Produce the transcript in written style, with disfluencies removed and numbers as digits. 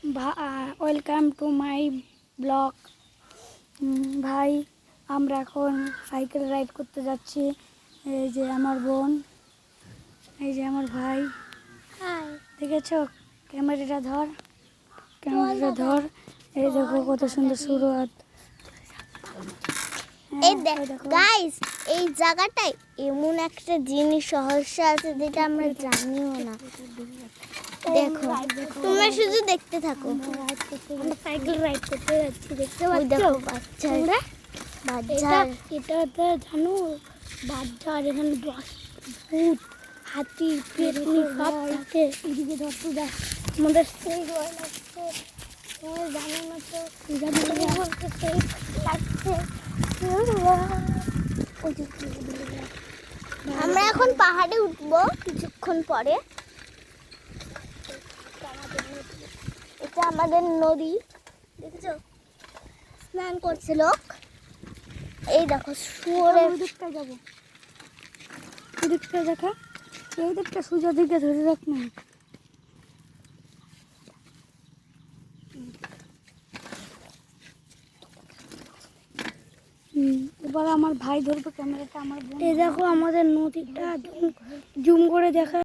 Welcome to my blog. ভাই, আমরা এখন সাইকেল রাইড করতে যাচ্ছি। এই যে আমার বোন, এই যে আমার ভাই। হাই, দেখেছো? ক্যামেরাটা ধর, ক্যামেরাটা ধর। এই দেখো কত সুন্দর সুরত। এই দেখো গাইস, এই জায়গাটায় এমন একটা জিনিস রহস্য আছে যেটা আমরা জানিও না। দেখো, তোমরা শুধু দেখতে থাকো। আমরা সাইকেল রাইড করতে যাচ্ছি, দেখতে ওই পাচ্ছ? দেখো বাচ্চারা, এটা জানো বাচ্চার এখানে 10 ভূত, হাতি, পেতনি সব থাকে। এদিকে ধরতে দেখ, আমাদের সেই ভয় লাগছে। তোমার জানো না তো, সেই লাগছে। আমরা এখন পাহাড়ে উঠবো কিছুক্ষণ পরে। এটা আমাদের নদী, দেখেছো? স্নান করছে লোক। এই দেখো শুয়োরের দিকটা যাবো, দিকটা দেখা, এই দিকটা সোজা দিকে ধরে রাখ না। এবার আমার ভাই ধরবে ক্যামেরাটা। আমার এই দেখো আমাদের নদীটা জুম করে দেখা